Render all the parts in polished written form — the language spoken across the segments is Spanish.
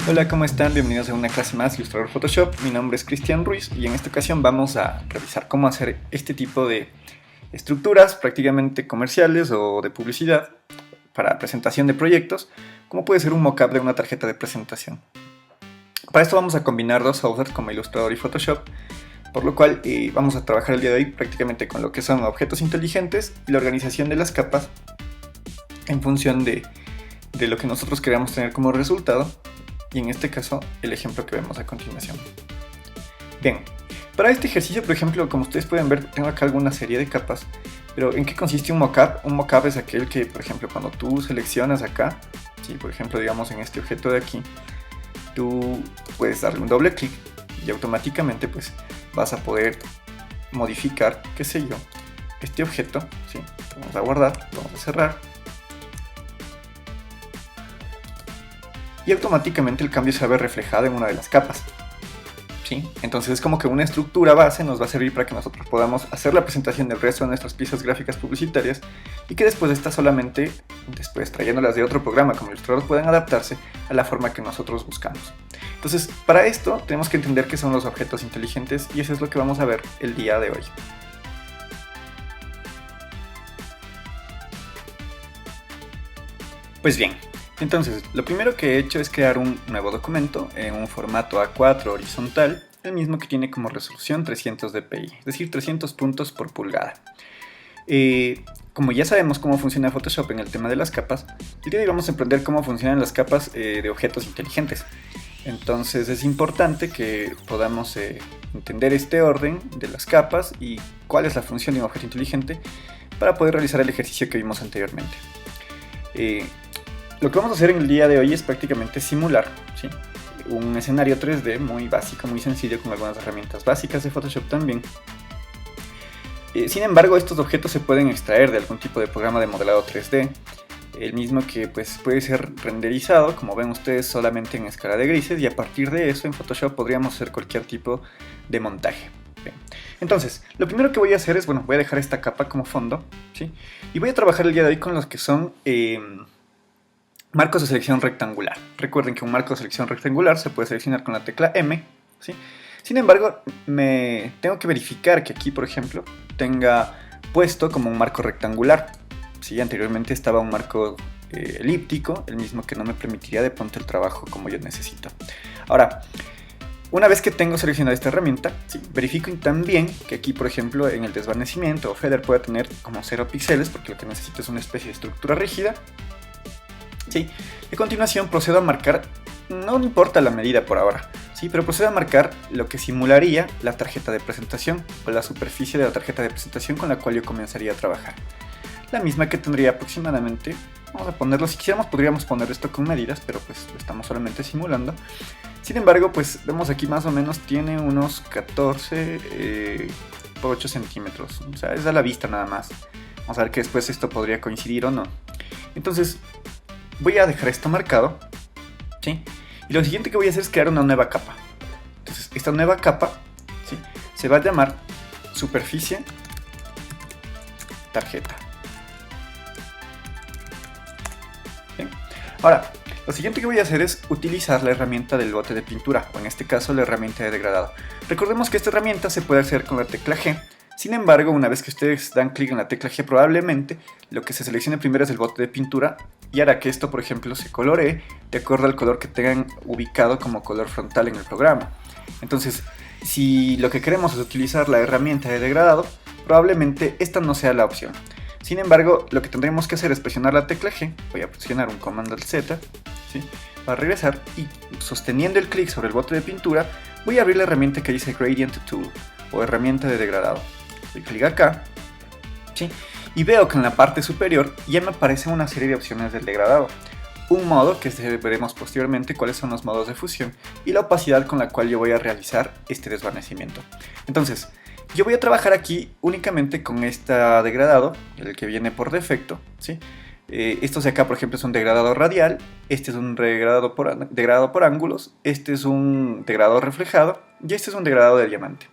Hola, ¿cómo están? Bienvenidos a una clase más de Illustrator Photoshop. Mi nombre es Cristian Ruiz y en esta ocasión vamos a revisar cómo hacer este tipo de estructuras prácticamente comerciales o de publicidad para presentación de proyectos, como puede ser un mockup de una tarjeta de presentación. Para esto vamos a combinar dos softwares como Illustrator y Photoshop, por lo cual vamos a trabajar el día de hoy prácticamente con lo que son objetos inteligentes y la organización de las capas en función de lo que nosotros queramos tener como resultado. Y en este caso, el ejemplo que vemos a continuación. Bien, para este ejercicio, por ejemplo, como ustedes pueden ver, tengo acá alguna serie de capas. Pero ¿en qué consiste un mockup? Un mockup es aquel que, por ejemplo, cuando tú seleccionas acá, ¿sí? Por ejemplo, digamos en este objeto de aquí, tú puedes darle un doble clic y automáticamente pues vas a poder modificar, qué sé yo, este objeto, ¿sí? Vamos a guardar, vamos a cerrar. Y automáticamente el cambio se va a ver reflejado en una de las capas, ¿sí? Entonces es como que una estructura base nos va a servir para que nosotros podamos hacer la presentación del resto de nuestras piezas gráficas publicitarias y que después de estas solamente, después trayéndolas de otro programa como Illustrator, puedan adaptarse a la forma que nosotros buscamos. Entonces, para esto tenemos que entender qué son los objetos inteligentes y eso es lo que vamos a ver el día de hoy. Pues bien, entonces, lo primero que he hecho es crear un nuevo documento en un formato A4 horizontal, el mismo que tiene como resolución 300 dpi, es decir, 300 puntos por pulgada. Como ya sabemos cómo funciona Photoshop en el tema de las capas, el día de hoy vamos a aprender cómo funcionan las capas de objetos inteligentes. Entonces es importante que podamos entender este orden de las capas y cuál es la función de un objeto inteligente para poder realizar el ejercicio que vimos anteriormente. Lo que vamos a hacer en el día de hoy es prácticamente simular, ¿sí? Un escenario 3D muy básico, muy sencillo, con algunas herramientas básicas de Photoshop también. Sin embargo, estos objetos se pueden extraer de algún tipo de programa de modelado 3D, el mismo que pues, puede ser renderizado, como ven ustedes, solamente en escala de grises, y a partir de eso en Photoshop podríamos hacer cualquier tipo de montaje. Bien. Entonces, lo primero que voy a hacer es, voy a dejar esta capa como fondo, ¿sí? Y voy a trabajar el día de hoy con los que son marcos de selección rectangular. Recuerden que un marco de selección rectangular se puede seleccionar con la tecla M, ¿sí? Sin embargo, me tengo que verificar que aquí, por ejemplo, tenga puesto como un marco rectangular. ¿Sí? Anteriormente estaba un marco elíptico, el mismo que no me permitiría de pronto el trabajo como yo necesito. Ahora, una vez que tengo seleccionada esta herramienta, ¿sí? Verifico también que aquí, por ejemplo, en el desvanecimiento o feather pueda tener como 0 píxeles, porque lo que necesito es una especie de estructura rígida. ¿Sí? Y a continuación procedo a marcar, no importa la medida por ahora, ¿sí? Pero procedo a marcar lo que simularía la tarjeta de presentación o la superficie de la tarjeta de presentación con la cual yo comenzaría a trabajar. La misma que tendría aproximadamente, vamos a ponerlo, si quisiéramos podríamos poner esto con medidas, pero pues lo estamos solamente simulando. Sin embargo, pues vemos aquí más o menos tiene unos 14 por 8 centímetros, o sea, es a la vista nada más. Vamos a ver que después esto podría coincidir o no. Entonces, voy a dejar esto marcado, ¿sí? Y lo siguiente que voy a hacer es crear una nueva capa. Entonces, esta nueva capa, ¿sí? Se va a llamar superficie tarjeta. ¿Bien? Ahora, lo siguiente que voy a hacer es utilizar la herramienta del bote de pintura, o en este caso la herramienta de degradado. Recordemos que esta herramienta se puede hacer con la tecla G. Sin embargo, una vez que ustedes dan clic en la tecla G, probablemente lo que se seleccione primero es el bote de pintura y hará que esto, por ejemplo, se coloree de acuerdo al color que tengan ubicado como color frontal en el programa. Entonces, si lo que queremos es utilizar la herramienta de degradado, probablemente esta no sea la opción. Sin embargo, lo que tendremos que hacer es presionar la tecla G, voy a presionar un comando al Z, ¿sí? Para regresar y sosteniendo el clic sobre el bote de pintura, voy a abrir la herramienta que dice Gradient Tool o herramienta de degradado. Doy clic acá, ¿sí? Y veo que en la parte superior ya me aparecen una serie de opciones del degradado. Un modo, que veremos posteriormente cuáles son los modos de fusión, y la opacidad con la cual yo voy a realizar este desvanecimiento. Entonces, yo voy a trabajar aquí únicamente con este degradado, el que viene por defecto, ¿sí? Estos de acá, por ejemplo, es un degradado radial, este es un degradado por ángulos, este es un degradado reflejado y este es un degradado de diamante.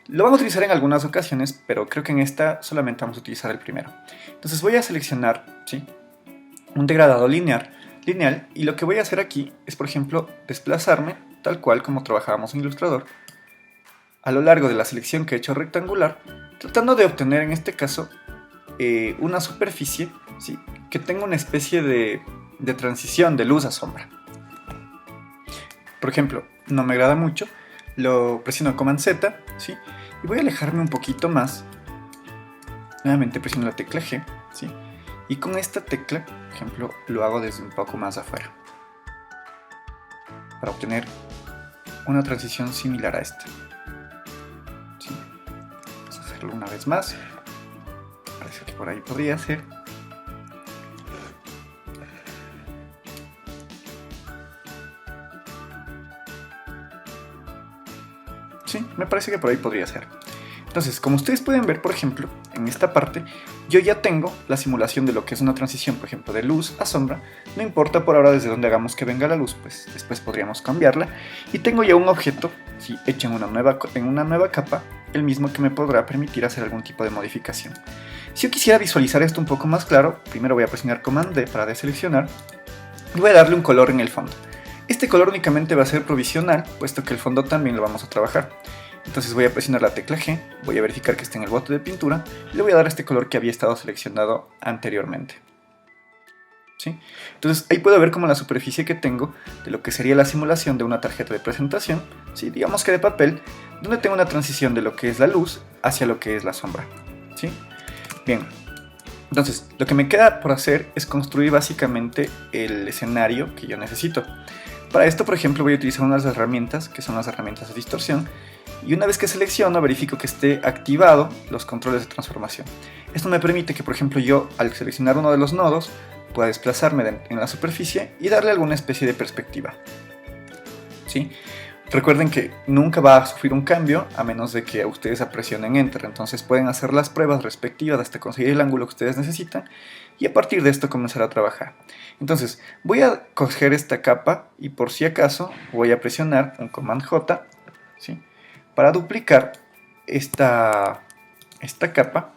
Lo vamos a utilizar en algunas ocasiones, pero creo que en esta solamente vamos a utilizar el primero. Entonces voy a seleccionar, ¿sí? Un degradado lineal lineal, y lo que voy a hacer aquí es, por ejemplo, desplazarme, tal cual como trabajábamos en Illustrator, a lo largo de la selección que he hecho rectangular, tratando de obtener en este caso una superficie, ¿sí?, que tenga una especie de transición de luz a sombra. Por ejemplo, no me agrada mucho, lo presiono Command Z, ¿sí?, y voy a alejarme un poquito más. Nuevamente presiono la tecla G, ¿sí?, y con esta tecla, por ejemplo, lo hago desde un poco más afuera, para obtener una transición similar a esta. ¿Sí? Vamos a hacerlo una vez más. Parece que por ahí podría ser. Sí, me parece que por ahí podría ser. Entonces, como ustedes pueden ver, por ejemplo, en esta parte, yo ya tengo la simulación de lo que es una transición, por ejemplo, de luz a sombra. No importa por ahora desde dónde hagamos que venga la luz, pues después podríamos cambiarla. Y tengo ya un objeto, ¿sí?, hecho en una nueva capa, el mismo que me podrá permitir hacer algún tipo de modificación. Si yo quisiera visualizar esto un poco más claro, primero voy a presionar Command D para deseleccionar y voy a darle un color en el fondo. Este color únicamente va a ser provisional, puesto que el fondo también lo vamos a trabajar. Entonces voy a presionar la tecla G, voy a verificar que esté en el bote de pintura y le voy a dar este color que había estado seleccionado anteriormente. ¿Sí? Entonces ahí puedo ver como la superficie que tengo de lo que sería la simulación de una tarjeta de presentación, ¿sí?, digamos que de papel, donde tengo una transición de lo que es la luz hacia lo que es la sombra. ¿Sí? Bien, entonces lo que me queda por hacer es construir básicamente el escenario que yo necesito. Para esto, por ejemplo, voy a utilizar unas herramientas que son las herramientas de distorsión. Y una vez que selecciono, verifico que esté activado los controles de transformación. Esto me permite que, por ejemplo, yo al seleccionar uno de los nodos pueda desplazarme en la superficie y darle alguna especie de perspectiva. ¿Sí? Recuerden que nunca va a sufrir un cambio a menos de que ustedes presionen Enter. Entonces pueden hacer las pruebas respectivas hasta conseguir el ángulo que ustedes necesitan y a partir de esto comenzar a trabajar. Entonces voy a coger esta capa y por si acaso voy a presionar un Command J, ¿sí?, para duplicar esta capa,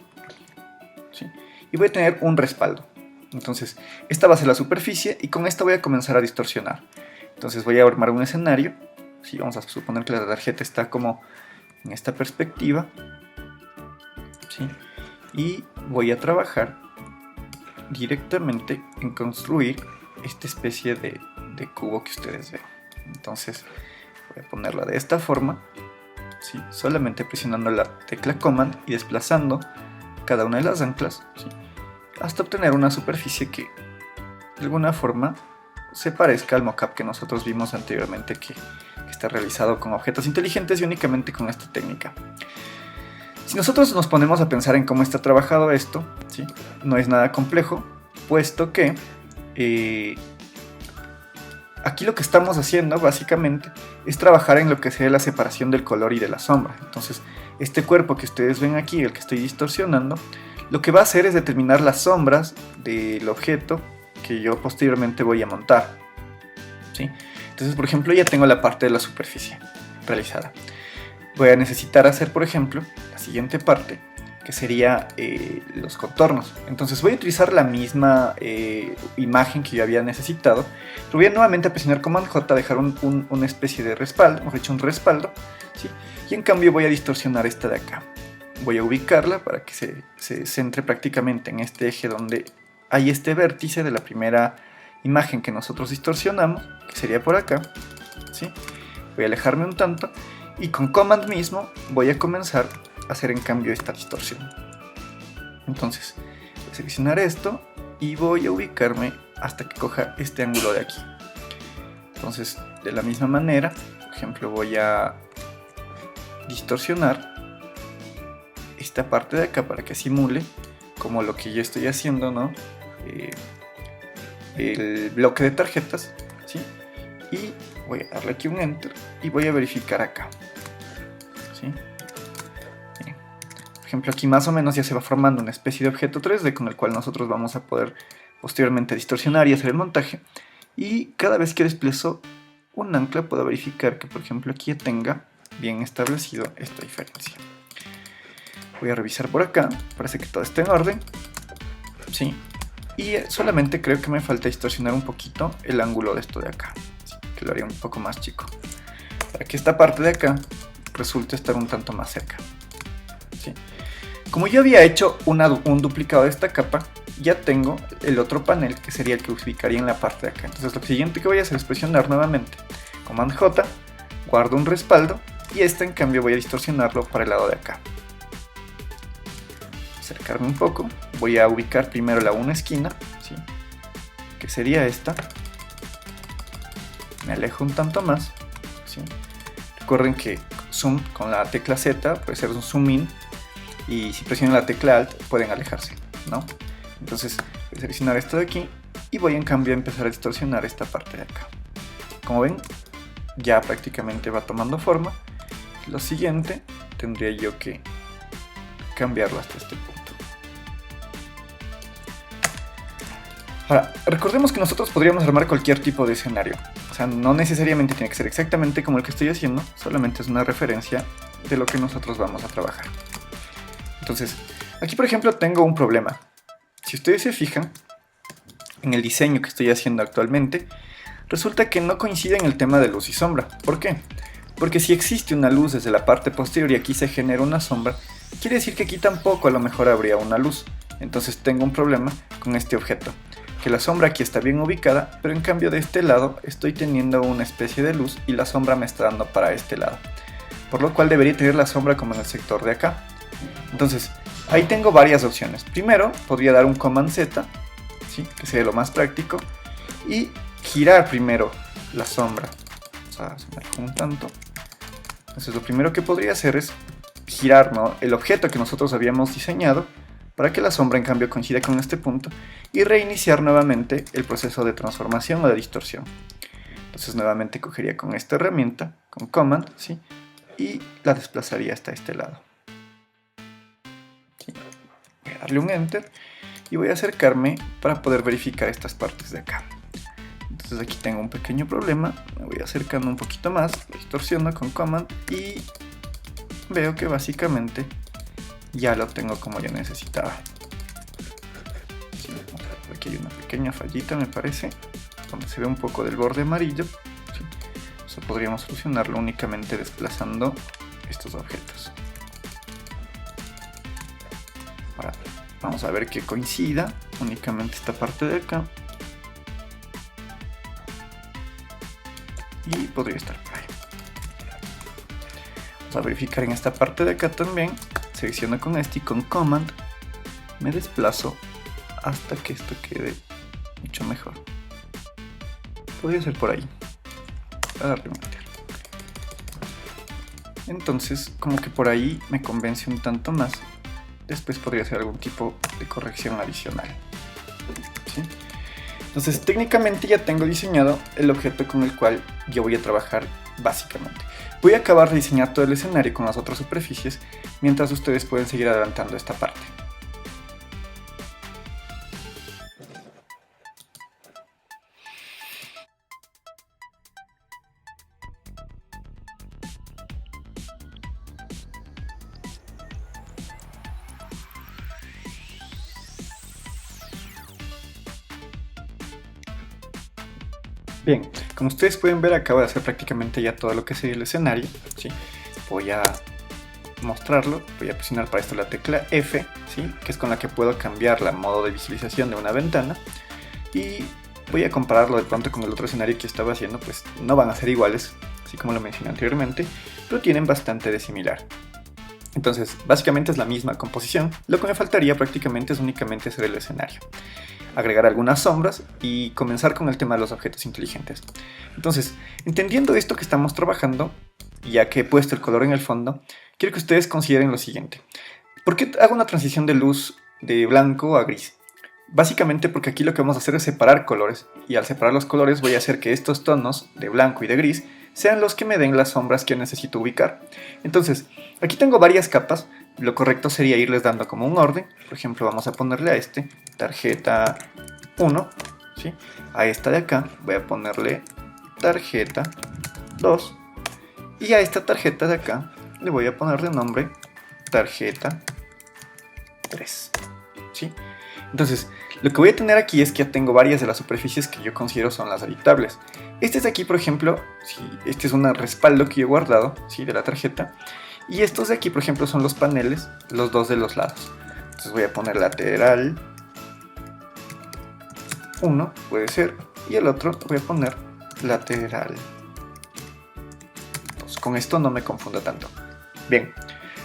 ¿sí?, y voy a tener un respaldo. Entonces esta va a ser la superficie y con esta voy a comenzar a distorsionar. Entonces voy a armar un escenario, ¿sí?, vamos a suponer que la tarjeta está como en esta perspectiva, ¿sí?, y voy a trabajar directamente en construir esta especie de cubo que ustedes ven. Entonces voy a ponerla de esta forma, ¿sí?, solamente presionando la tecla Command y desplazando cada una de las anclas, ¿sí?, hasta obtener una superficie que de alguna forma se parezca al mockup que nosotros vimos anteriormente, que está realizado con objetos inteligentes y únicamente con esta técnica. Si nosotros nos ponemos a pensar en cómo está trabajado esto, ¿sí?, no es nada complejo, puesto que aquí lo que estamos haciendo básicamente es trabajar en lo que sería la separación del color y de la sombra. Entonces este cuerpo que ustedes ven aquí, el que estoy distorsionando, lo que va a hacer es determinar las sombras del objeto que yo posteriormente voy a montar. ¿Sí? Entonces, por ejemplo, ya tengo la parte de la superficie realizada. Voy a necesitar hacer, por ejemplo, la siguiente parte, que sería los contornos. Entonces voy a utilizar la misma imagen que yo había necesitado. Lo voy a nuevamente presionar Command J, dejar una especie de respaldo, mejor dicho un respaldo, ¿sí?, y en cambio voy a distorsionar esta de acá. Voy a ubicarla para que se centre prácticamente en este eje donde hay este vértice de la primera imagen que nosotros distorsionamos, que sería por acá, ¿sí? Voy a alejarme un tanto y con Command mismo voy a comenzar a hacer en cambio esta distorsión. Entonces voy a seleccionar esto y voy a ubicarme hasta que coja este ángulo de aquí. Entonces de la misma manera, por ejemplo, voy a distorsionar esta parte de acá para que simule como lo que yo estoy haciendo, ¿no? El bloque de tarjetas, ¿sí? Y voy a darle aquí un Enter y voy a verificar acá, ¿sí? Bien. Por ejemplo, aquí más o menos ya se va formando una especie de objeto 3D con el cual nosotros vamos a poder posteriormente distorsionar y hacer el montaje. Y cada vez que desplazo un ancla puedo verificar que, por ejemplo, aquí ya tenga bien establecido esta diferencia. Voy a revisar por acá, parece que todo está en orden, ¿sí? Y solamente creo que me falta distorsionar un poquito el ángulo de esto de acá, así que lo haría un poco más chico, para que esta parte de acá resulte estar un tanto más cerca. ¿Sí? Como yo había hecho un duplicado de esta capa, ya tengo el otro panel que sería el que ubicaría en la parte de acá. Entonces lo siguiente que voy a hacer es presionar nuevamente Command J, guardo un respaldo y este en cambio voy a distorsionarlo para el lado de acá. Acercarme un poco, voy a ubicar primero la una esquina, ¿sí? Que sería esta. Me alejo un tanto más, ¿sí? Recuerden que zoom con la tecla Z puede ser un zoom in, y si presionan la tecla Alt pueden alejarse, ¿no? Entonces voy a seleccionar esto de aquí y voy en cambio a empezar a distorsionar esta parte de acá. Como ven, ya prácticamente va tomando forma. Lo siguiente tendría yo que cambiarlo hasta este punto. Ahora, recordemos que nosotros podríamos armar cualquier tipo de escenario. O sea, no necesariamente tiene que ser exactamente como el que estoy haciendo, solamente es una referencia de lo que nosotros vamos a trabajar. Entonces, aquí por ejemplo tengo un problema. Si ustedes se fijan en el diseño que estoy haciendo actualmente, resulta que no coincide en el tema de luz y sombra. ¿Por qué? Porque si existe una luz desde la parte posterior y aquí se genera una sombra, quiere decir que aquí tampoco a lo mejor habría una luz. Entonces tengo un problema con este objeto, que la sombra aquí está bien ubicada, pero en cambio de este lado estoy teniendo una especie de luz y la sombra me está dando para este lado. Por lo cual debería tener la sombra como en el sector de acá. Entonces, ahí tengo varias opciones. Primero, podría dar un Command Z, ¿sí? Que sería lo más práctico, y girar primero la sombra. O sea, se me alejó un tanto. Entonces, lo primero que podría hacer es girar, ¿no?, el objeto que nosotros habíamos diseñado para que la sombra en cambio coincida con este punto y reiniciar nuevamente el proceso de transformación o de distorsión. Entonces, nuevamente cogería con esta herramienta, con Command, ¿sí?, y la desplazaría hasta este lado. Voy a darle un Enter y voy a acercarme para poder verificar estas partes de acá. Entonces aquí tengo un pequeño problema, me voy acercando un poquito más, distorsiono con Command y veo que básicamente ya lo tengo como yo necesitaba. Sí, aquí hay una pequeña fallita me parece, donde se ve un poco del borde amarillo. Sí, eso podríamos solucionarlo únicamente desplazando estos objetos. Ahora, vamos a ver que coincida únicamente esta parte de acá. Y podría estar por ahí. Vamos a verificar en esta parte de acá también. Selecciono con este y con Command me desplazo hasta que esto quede mucho mejor. Podría ser por ahí. Voy a darle un enter. Entonces, como que por ahí me convence un tanto más. Después podría hacer algún tipo de corrección adicional. ¿Sí? Entonces técnicamente ya tengo diseñado el objeto con el cual yo voy a trabajar básicamente. Voy a acabar de diseñar todo el escenario con las otras superficies, mientras ustedes pueden seguir adelantando esta parte. Bien, como ustedes pueden ver, acabo de hacer prácticamente ya todo lo que sería el escenario, ¿sí? Voy a mostrarlo, voy a presionar para esto la tecla F, ¿sí?, que es con la que puedo cambiar la modo de visualización de una ventana, y voy a compararlo de pronto con el otro escenario que estaba haciendo. Pues no van a ser iguales, así como lo mencioné anteriormente, pero tienen bastante de similar. Entonces, básicamente es la misma composición. Lo que me faltaría prácticamente es únicamente hacer el escenario, agregar algunas sombras y comenzar con el tema de los objetos inteligentes. Entonces, entendiendo esto que estamos trabajando, ya que he puesto el color en el fondo, quiero que ustedes consideren lo siguiente. ¿Por qué hago una transición de luz de blanco a gris? Básicamente porque aquí lo que vamos a hacer es separar colores, y al separar los colores voy a hacer que estos tonos de blanco y de gris sean los que me den las sombras que necesito ubicar. Entonces, aquí tengo varias capas. Lo correcto sería irles dando como un orden. Por ejemplo, vamos a ponerle a este tarjeta 1, ¿sí? A esta de acá voy a ponerle tarjeta 2, y a esta tarjeta de acá le voy a poner de nombre tarjeta 3, ¿sí? Entonces, lo que voy a tener aquí es que ya tengo varias de las superficies que yo considero son las editables. Este es aquí, por ejemplo, este es un respaldo que yo he guardado, ¿sí? De la tarjeta. Y estos de aquí, por ejemplo, son los paneles, los dos de los lados. Entonces voy a poner lateral 1, puede ser, y el otro voy a poner lateral 2. Con esto no me confunda tanto. Bien.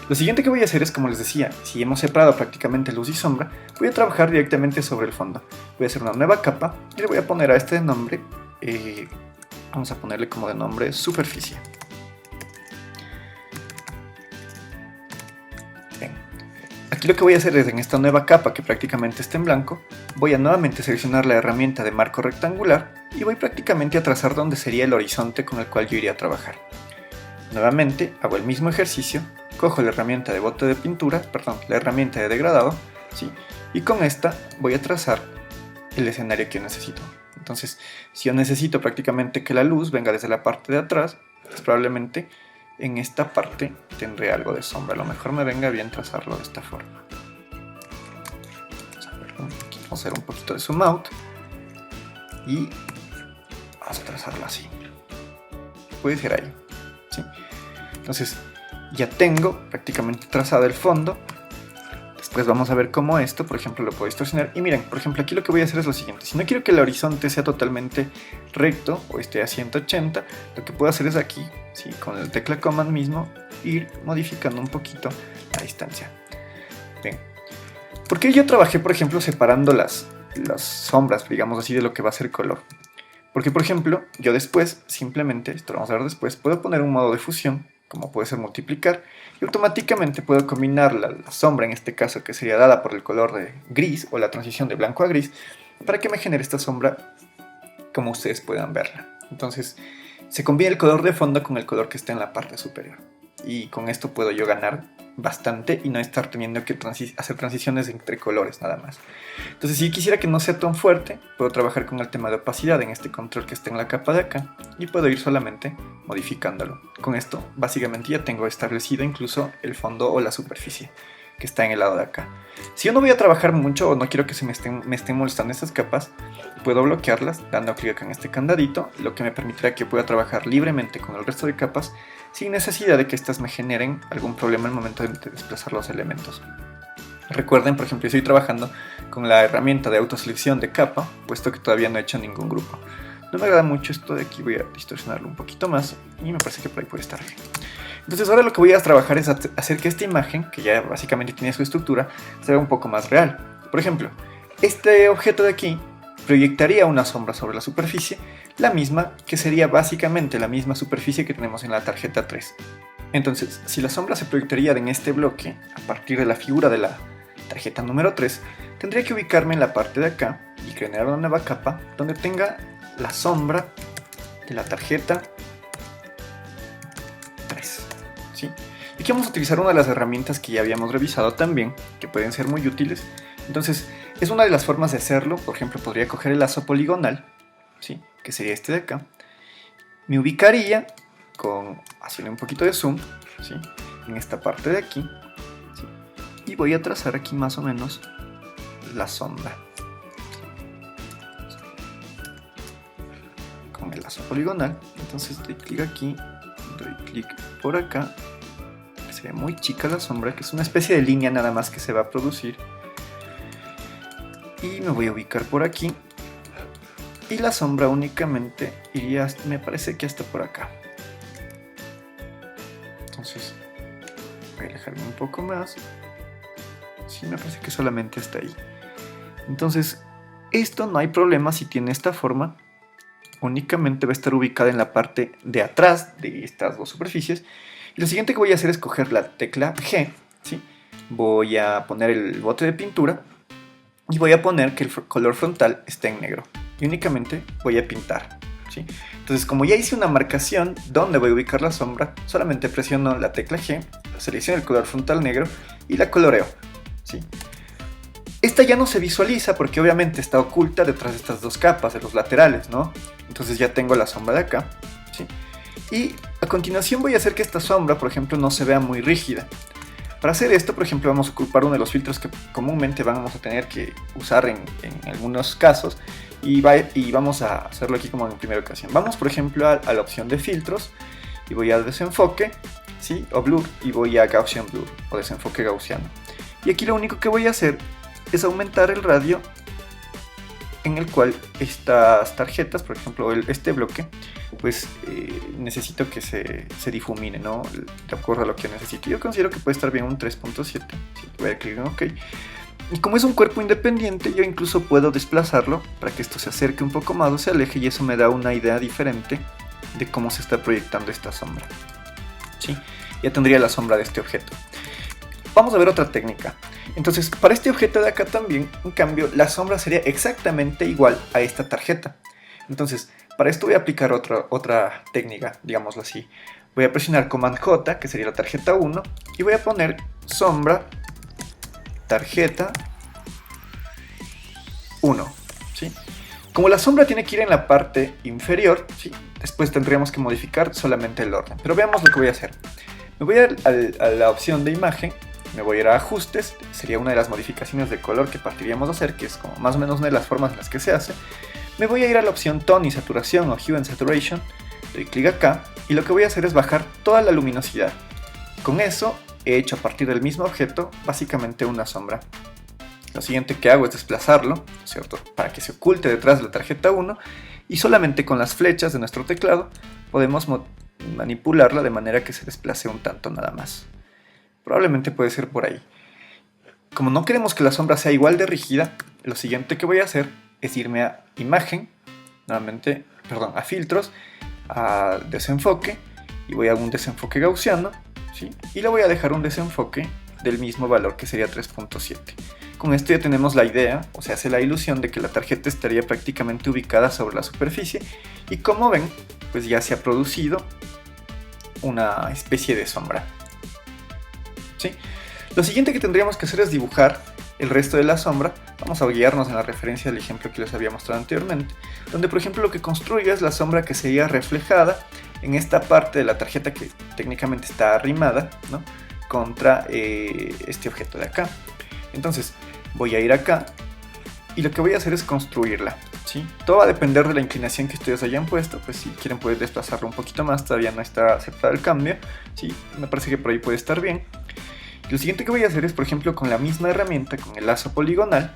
Lo siguiente que voy a hacer es, como les decía, si hemos separado prácticamente luz y sombra, voy a trabajar directamente sobre el fondo. Voy a hacer una nueva capa y le voy a poner a este de nombre, vamos a ponerle como de nombre superficie. Bien. Aquí lo que voy a hacer es, en esta nueva capa que prácticamente está en blanco, voy a nuevamente seleccionar la herramienta de marco rectangular y voy prácticamente a trazar donde sería el horizonte con el cual yo iría a trabajar. Nuevamente hago el mismo ejercicio. Cojo la herramienta de bote de pintura, la herramienta de degradado, ¿sí? Y con esta voy a trazar el escenario que yo necesito. Entonces, si yo necesito prácticamente que la luz venga desde la parte de atrás, pues probablemente en esta parte tendré algo de sombra. A lo mejor me venga bien trazarlo de esta forma. Vamos a hacer un poquito de zoom out y vamos a trazarlo así. Puede ser ahí, ¿sí? Entonces, ya tengo prácticamente trazado el fondo. Después vamos a ver cómo esto, por ejemplo, lo puedo distorsionar. Y miren, por ejemplo, aquí lo que voy a hacer es lo siguiente. Si no quiero que el horizonte sea totalmente recto o esté a 180, lo que puedo hacer es aquí, ¿sí? Con el tecla Command mismo, ir modificando un poquito la distancia. Bien. ¿Por qué yo trabajé, por ejemplo, separando las sombras, digamos así, de lo que va a ser color? Porque, por ejemplo, yo después, simplemente, esto lo vamos a ver después, puedo poner un modo de fusión, como puede ser multiplicar, y automáticamente puedo combinar la sombra, en este caso, que sería dada por el color de gris, o la transición de blanco a gris, para que me genere esta sombra como ustedes puedan verla. Entonces, se combina el color de fondo con el color que está en la parte superior. Y con esto puedo yo ganar bastante y no estar teniendo que hacer transiciones entre colores nada más. Entonces, si quisiera que no sea tan fuerte, puedo trabajar con el tema de opacidad en este control que está en la capa de acá y puedo ir solamente modificándolo. Con esto, básicamente ya tengo establecido incluso el fondo o la superficie que está en el lado de acá. Si yo no voy a trabajar mucho o no quiero que me estén molestando estas capas, puedo bloquearlas dando clic en este candadito, lo que me permitirá que pueda trabajar libremente con el resto de capas sin necesidad de que estas me generen algún problema al momento de desplazar los elementos. Recuerden, por ejemplo, estoy trabajando con la herramienta de autoselección de capa, puesto que todavía no he hecho ningún grupo. No me agrada mucho esto de aquí, voy a distorsionarlo un poquito más y me parece que por ahí puede estar bien. Entonces ahora lo que voy a trabajar es hacer que esta imagen, que ya básicamente tiene su estructura, se vea un poco más real. Por ejemplo, este objeto de aquí proyectaría una sombra sobre la superficie, la misma que sería básicamente la misma superficie que tenemos en la tarjeta 3. Entonces, si la sombra se proyectaría en este bloque, a partir de la figura de la tarjeta número 3, tendría que ubicarme en la parte de acá y crear una nueva capa donde tenga la sombra de la tarjeta 3. ¿Sí? Y aquí vamos a utilizar una de las herramientas que ya habíamos revisado también, que pueden ser muy útiles. Entonces, es una de las formas de hacerlo. Por ejemplo, podría coger el lazo poligonal, ¿sí? Que sería este de acá. Me ubicaría haciendo un poquito de zoom, ¿sí? En esta parte de aquí, ¿sí? Y voy a trazar aquí más o menos la sombra, ¿sí? Con el lazo poligonal. Entonces doy clic aquí, doy clic por acá. Se ve muy chica la sombra, que es una especie de línea nada más que se va a producir. Y me voy a ubicar por aquí. Y la sombra únicamente iría, me parece que hasta por acá. Entonces voy a alejarme un poco más. Sí, me parece que solamente está ahí. Entonces, esto no hay problema si tiene esta forma. Únicamente va a estar ubicada en la parte de atrás de estas dos superficies. Y lo siguiente que voy a hacer es coger la tecla G, ¿sí? Voy a poner el bote de pintura y voy a poner que el color frontal esté en negro. Y únicamente voy a pintar, ¿sí? Entonces, como ya hice una marcación donde voy a ubicar la sombra, solamente presiono la tecla G, selecciono el color frontal negro y la coloreo, ¿sí? Esta ya no se visualiza porque obviamente está oculta detrás de estas dos capas, de los laterales, ¿no? Entonces ya tengo la sombra de acá, ¿sí? Y a continuación voy a hacer que esta sombra, por ejemplo, no se vea muy rígida. Para hacer esto, por ejemplo, vamos a ocupar uno de los filtros que comúnmente vamos a tener que usar en algunos casos y vamos a hacerlo aquí como en primera ocasión. Vamos, por ejemplo, a la opción de filtros y voy a desenfoque, ¿sí? O blur, y voy a Gaussian blur o desenfoque gaussiano. Y aquí lo único que voy a hacer es aumentar el radio en el cual estas tarjetas, por ejemplo este bloque, pues necesito que se difumine, ¿no? De acuerdo a lo que necesito. Yo considero que puede estar bien un 3.7, ¿sí? Voy a dar clic en OK. Y como es un cuerpo independiente, yo incluso puedo desplazarlo para que esto se acerque un poco más o se aleje, y eso me da una idea diferente de cómo se está proyectando esta sombra, ¿sí? Ya tendría la sombra de este objeto. Vamos a ver otra técnica. Entonces, para este objeto de acá también, en cambio, la sombra sería exactamente igual a esta tarjeta. Entonces, para esto voy a aplicar otra técnica, digámoslo así. Voy a presionar Command J, que sería la tarjeta 1, y voy a poner sombra tarjeta 1, ¿sí? Como la sombra tiene que ir en la parte inferior, ¿sí? Después tendríamos que modificar solamente el orden. Pero veamos lo que voy a hacer. Me voy a la opción de imagen, me voy a ir a ajustes, sería una de las modificaciones de color que partiríamos a hacer, que es como más o menos una de las formas en las que se hace. Me voy a ir a la opción Tone y Saturación o Hue and Saturation, doy clic acá y lo que voy a hacer es bajar toda la luminosidad. Con eso he hecho a partir del mismo objeto básicamente una sombra. Lo siguiente que hago es desplazarlo, ¿cierto? Para que se oculte detrás de la tarjeta 1 y solamente con las flechas de nuestro teclado podemos manipularla de manera que se desplace un tanto nada más. Probablemente puede ser por ahí. Como no queremos que la sombra sea igual de rígida, lo siguiente que voy a hacer es irme a imagen, nuevamente, perdón, a filtros, a desenfoque, y voy a un desenfoque gaussiano, ¿sí? Y le voy a dejar un desenfoque del mismo valor, que sería 3.7. Con esto ya tenemos la idea, o se hace la ilusión de que la tarjeta estaría prácticamente ubicada sobre la superficie, y como ven, pues ya se ha producido una especie de sombra, ¿sí? Lo siguiente que tendríamos que hacer es dibujar el resto de la sombra. Vamos a guiarnos en la referencia del ejemplo que les había mostrado anteriormente, donde por ejemplo lo que construyo es la sombra que sería reflejada en esta parte de la tarjeta que técnicamente está arrimada, ¿no?, contra este objeto de acá. Entonces voy a ir acá y lo que voy a hacer es construirla, ¿sí? Todo va a depender de la inclinación que ustedes hayan puesto. Pues si quieren pueden desplazarlo un poquito más, todavía no está aceptado el cambio, ¿sí? Me parece que por ahí puede estar bien. Lo siguiente que voy a hacer es, por ejemplo, con la misma herramienta, con el lazo poligonal,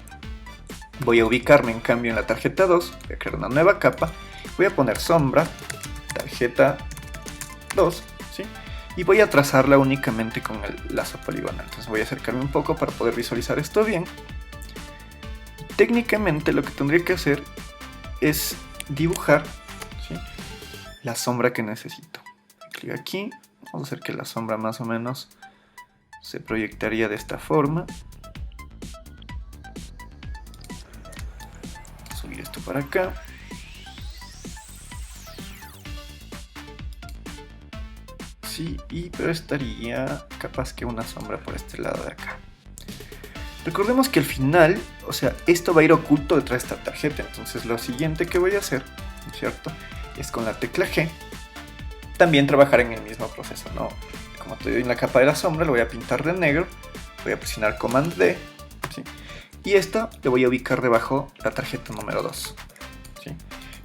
voy a ubicarme en cambio en la tarjeta 2, voy a crear una nueva capa, voy a poner sombra, tarjeta 2, ¿sí? Y voy a trazarla únicamente con el lazo poligonal. Entonces voy a acercarme un poco para poder visualizar esto bien. Técnicamente lo que tendría que hacer es dibujar, ¿sí?, la sombra que necesito. Clic aquí, vamos a hacer que la sombra más o menos se proyectaría de esta forma. Subir esto para acá. Sí, pero estaría capaz que una sombra por este lado de acá. Recordemos que al final, o sea, esto va a ir oculto detrás de esta tarjeta. Entonces lo siguiente que voy a hacer, ¿cierto?, es con la tecla G también trabajar en el mismo proceso, ¿no? Como estoy en la capa de la sombra, lo voy a pintar de negro, voy a presionar Command D, ¿sí?, y esto le voy a ubicar debajo la tarjeta número 2, ¿sí?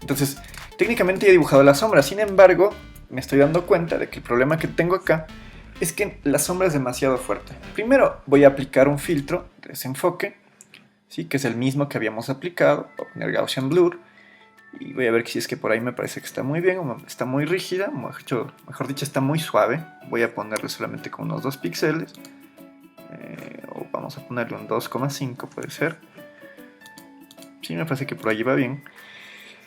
Entonces, técnicamente ya he dibujado la sombra, sin embargo, me estoy dando cuenta de que el problema que tengo acá es que la sombra es demasiado fuerte. Primero voy a aplicar un filtro de desenfoque, ¿sí?, que es el mismo que habíamos aplicado, voy a poner Gaussian Blur, y voy a ver si es que por ahí me parece que está muy bien, o está muy rígida, mejor dicho, está muy suave. Voy a ponerle solamente con unos 2 píxeles, o vamos a ponerle un 2,5 puede ser. Sí, me parece que por allí va bien.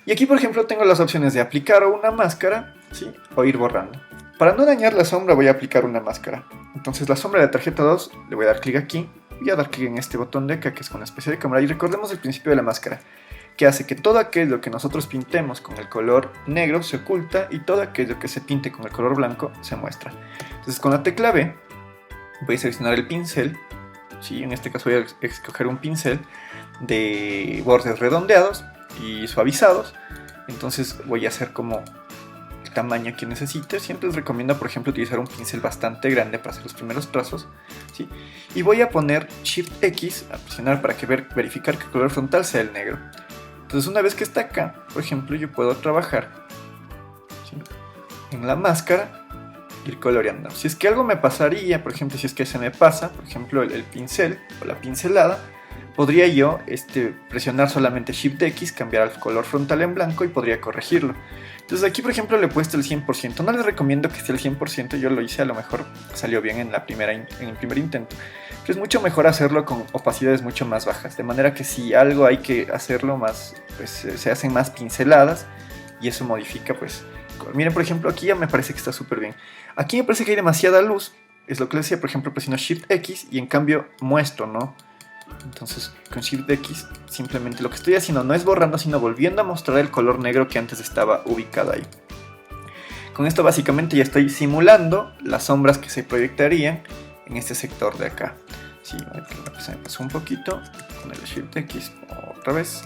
Y aquí por ejemplo tengo las opciones de aplicar una máscara, ¿sí?, o ir borrando. Para no dañar la sombra voy a aplicar una máscara. Entonces la sombra de la tarjeta 2, le voy a dar clic aquí, y a dar clic en este botón de acá que es con especie de cámara, y recordemos el principio de la máscara, que hace que todo aquello que nosotros pintemos con el color negro se oculta y todo aquello que se pinte con el color blanco se muestra. Entonces con la tecla B voy a seleccionar el pincel, ¿sí?, en este caso voy a escoger un pincel de bordes redondeados y suavizados. Entonces voy a hacer como tamaño que necesite. Siempre les recomiendo, por ejemplo, utilizar un pincel bastante grande para hacer los primeros trazos, ¿sí? Y voy a poner Shift X, a presionar para que verificar que el color frontal sea el negro. Entonces una vez que está acá, por ejemplo, yo puedo trabajar, ¿sí?, en la máscara, ir coloreando. Si es que algo me pasaría, por ejemplo, si es que se me pasa, por ejemplo, el pincel o la pincelada, podría yo presionar solamente Shift X, cambiar el color frontal en blanco y podría corregirlo. Entonces aquí, por ejemplo, le he puesto el 100%. No les recomiendo que esté el 100%, yo lo hice, a lo mejor salió bien en el primer intento. Pero es mucho mejor hacerlo con opacidades mucho más bajas, de manera que si algo hay que hacerlo más, pues se hacen más pinceladas y eso modifica, pues. Miren, por ejemplo, aquí ya me parece que está súper bien. Aquí me parece que hay demasiada luz, es lo que les decía, por ejemplo, presiono Shift X y en cambio muestro, ¿no? Entonces con Shift X simplemente lo que estoy haciendo no es borrando, sino volviendo a mostrar el color negro que antes estaba ubicado ahí. Con esto básicamente ya estoy simulando las sombras que se proyectarían en este sector de acá. Sí, se me pasó un poquito con el Shift X otra vez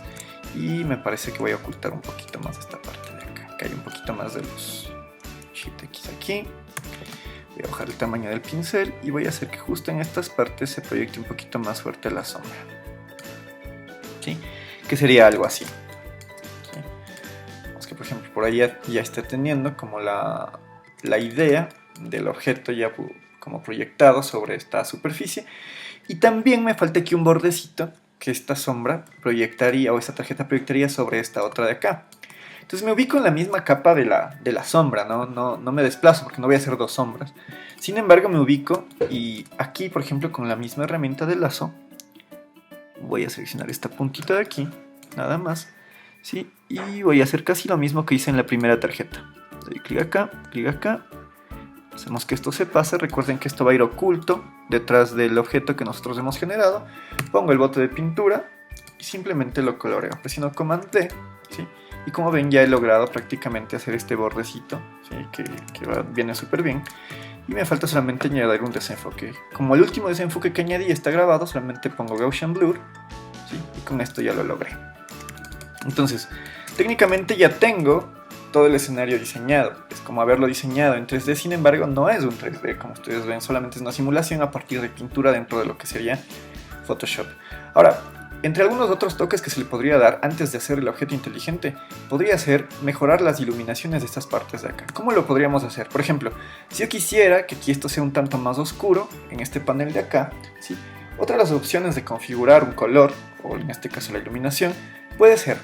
y me parece que voy a ocultar un poquito más esta parte de acá, que hay un poquito más de luz. Shift X aquí. Voy a bajar el tamaño del pincel y voy a hacer que justo en estas partes se proyecte un poquito más fuerte la sombra, ¿sí? Que sería algo así, ¿sí? Vamos que por ejemplo por ahí ya esté teniendo como la idea del objeto ya como proyectado sobre esta superficie. Y también me falta aquí un bordecito que esta sombra proyectaría, o esta tarjeta proyectaría sobre esta otra de acá. Entonces me ubico en la misma capa de la sombra, no me desplazo porque no voy a hacer dos sombras. Sin embargo me ubico y aquí, por ejemplo, con la misma herramienta de lazo, voy a seleccionar esta puntita de aquí, nada más, ¿sí? Y voy a hacer casi lo mismo que hice en la primera tarjeta. Doy clic acá, hacemos que esto se pase. Recuerden que esto va a ir oculto detrás del objeto que nosotros hemos generado. Pongo el bote de pintura y simplemente lo coloreo. Presiono Command D, ¿sí? Y como ven ya he logrado prácticamente hacer este bordecito, ¿sí? que viene súper bien. Y me falta solamente añadir un desenfoque. Como el último desenfoque que añadí está grabado, solamente pongo Gaussian Blur, ¿sí? Y con esto ya lo logré. Entonces, técnicamente ya tengo todo el escenario diseñado. Es como haberlo diseñado en 3D, sin embargo no es un 3D, como ustedes ven, solamente es una simulación a partir de pintura dentro de lo que sería Photoshop. Ahora, entre algunos otros toques que se le podría dar antes de hacer el objeto inteligente, podría ser mejorar las iluminaciones de estas partes de acá. ¿Cómo lo podríamos hacer? Por ejemplo, si yo quisiera que aquí esto sea un tanto más oscuro, en este panel de acá, ¿sí? Otra de las opciones de configurar un color, o en este caso la iluminación, puede ser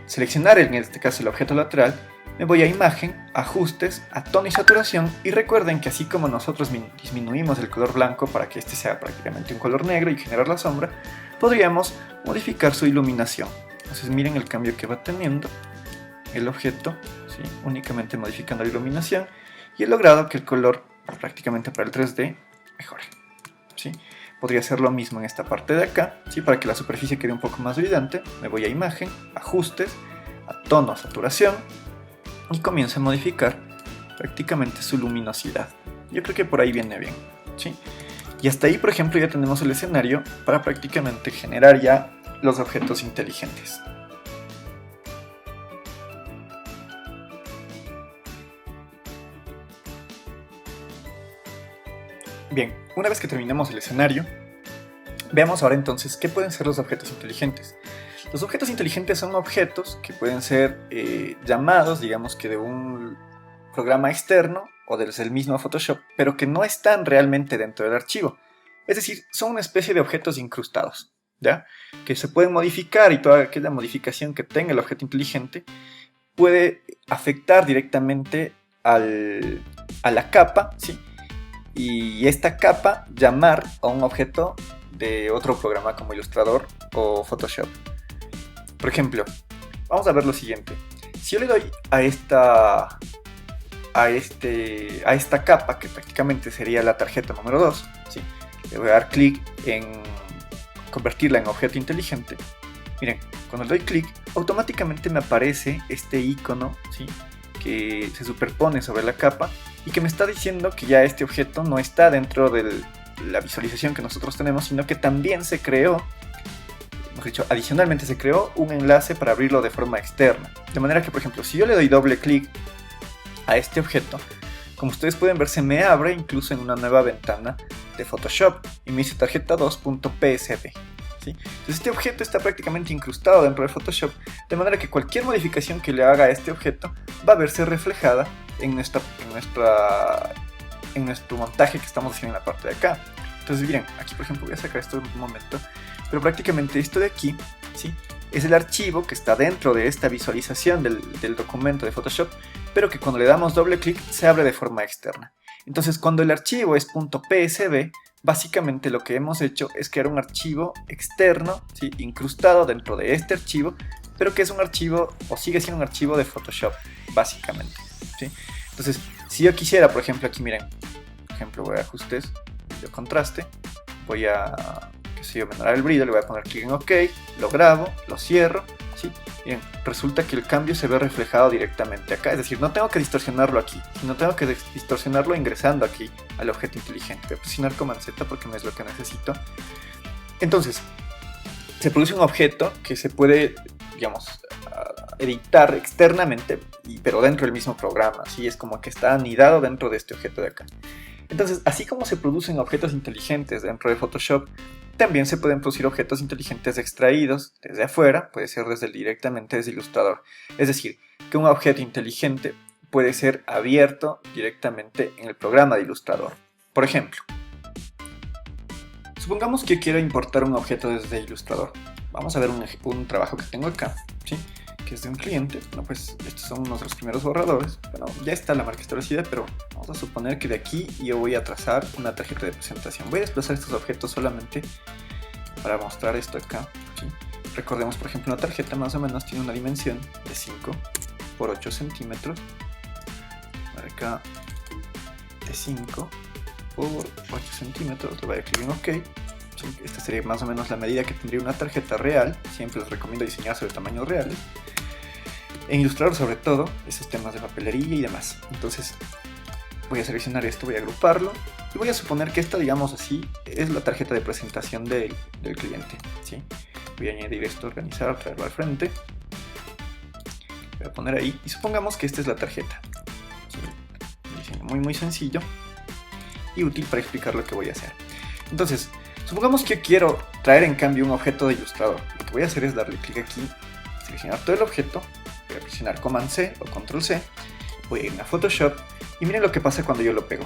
seleccionar en este caso el objeto lateral, me voy a imagen, ajustes, a tono y saturación, y recuerden que así como nosotros disminuimos el color blanco para que este sea prácticamente un color negro y generar la sombra, podríamos modificar su iluminación. Entonces miren el cambio que va teniendo el objeto, ¿sí? Únicamente modificando la iluminación, y he logrado que el color prácticamente para el 3D mejore, ¿sí? Podría hacer lo mismo en esta parte de acá, ¿sí? Para que la superficie quede un poco más brillante. Me voy a imagen, ajustes, a tono, saturación, y comienzo a modificar prácticamente su luminosidad. Yo creo que por ahí viene bien, ¿sí? Y hasta ahí, por ejemplo, ya tenemos el escenario para prácticamente generar ya los objetos inteligentes. Bien, una vez que terminemos el escenario, veamos ahora entonces qué pueden ser los objetos inteligentes. Los objetos inteligentes son objetos que pueden ser llamados, digamos que de un programa externo o desde el mismo Photoshop, pero que no están realmente dentro del archivo. Es decir, son una especie de objetos incrustados, ¿ya? Que se pueden modificar, y toda aquella modificación que tenga el objeto inteligente puede afectar directamente a la capa, ¿sí? Y esta capa llamar a un objeto de otro programa como Illustrator o Photoshop. Por ejemplo, vamos a ver lo siguiente. Si yo le doy a esta capa, que prácticamente sería la tarjeta número 2, ¿sí? Le voy a dar clic en convertirla en objeto inteligente. Miren, cuando le doy clic, automáticamente me aparece este icono, ¿sí? Que se superpone sobre la capa y que me está diciendo que ya este objeto no está dentro de la visualización que nosotros tenemos, sino que también se creó, mejor dicho, adicionalmente se creó un enlace para abrirlo de forma externa. De manera que, por ejemplo, si yo le doy doble clic a este objeto, como ustedes pueden ver, se me abre incluso en una nueva ventana de Photoshop y me dice tarjeta2.psb. ¿sí? Entonces este objeto está prácticamente incrustado dentro de Photoshop, de manera que cualquier modificación que le haga a este objeto va a verse reflejada en nuestro montaje que estamos haciendo en la parte de acá. Entonces miren, aquí por ejemplo voy a sacar esto en un momento, pero prácticamente esto de aquí, ¿sí? es el archivo que está dentro de esta visualización del documento de Photoshop, pero que cuando le damos doble clic se abre de forma externa. Entonces cuando el archivo es .psb, básicamente lo que hemos hecho es crear un archivo externo, ¿sí? incrustado dentro de este archivo, pero que es un archivo, o sigue siendo un archivo de Photoshop, básicamente. ¿sí? Entonces, si yo quisiera, por ejemplo, aquí miren, por ejemplo voy a ajustes, de contraste, voy a menorar el brillo, le voy a poner clic en OK, lo grabo, lo cierro, ¿sí? Bien, resulta que el cambio se ve reflejado directamente acá, es decir, no tengo que distorsionarlo aquí, sino tengo que distorsionarlo ingresando aquí al objeto inteligente. Voy a presionar Command Z porque no es lo que necesito. Entonces, se produce un objeto que se puede, digamos, editar externamente, pero dentro del mismo programa, ¿sí? Es como que está anidado dentro de este objeto de acá. Entonces, así como se producen objetos inteligentes dentro de Photoshop, también se pueden producir objetos inteligentes extraídos desde afuera, puede ser directamente desde Illustrator. Es decir, que un objeto inteligente puede ser abierto directamente en el programa de Illustrator. Por ejemplo, supongamos que quiero importar un objeto desde Illustrator. Vamos a ver un trabajo que tengo acá, ¿sí? que es de un cliente. Bueno, pues estos son unos de los primeros borradores. Bueno, ya está la marca establecida, pero vamos a suponer que de aquí yo voy a trazar una tarjeta de presentación. Voy a desplazar estos objetos solamente para mostrar esto acá. ¿sí? Recordemos, por ejemplo, una tarjeta más o menos tiene una dimensión de 5 por 8 centímetros. Por acá de 5 por 8 centímetros. Le voy a dar clic en OK. Esta sería más o menos la medida que tendría una tarjeta real. Siempre les recomiendo diseñar sobre tamaños reales. En Illustrator, sobre todo, esos temas de papelería y demás. Entonces, voy a seleccionar esto, voy a agruparlo. Y voy a suponer que esta, digamos así, es la tarjeta de presentación del cliente. ¿sí? Voy a añadir esto, organizar, traerlo al frente. Voy a poner ahí. Y supongamos que esta es la tarjeta. ¿sí? Un diseño muy sencillo y útil para explicar lo que voy a hacer. Entonces, supongamos que yo quiero traer en cambio un objeto de Illustrator. Lo que voy a hacer es darle clic aquí, seleccionar todo el objeto, voy a presionar Command C o Control C, voy a ir a Photoshop y miren lo que pasa cuando yo lo pego.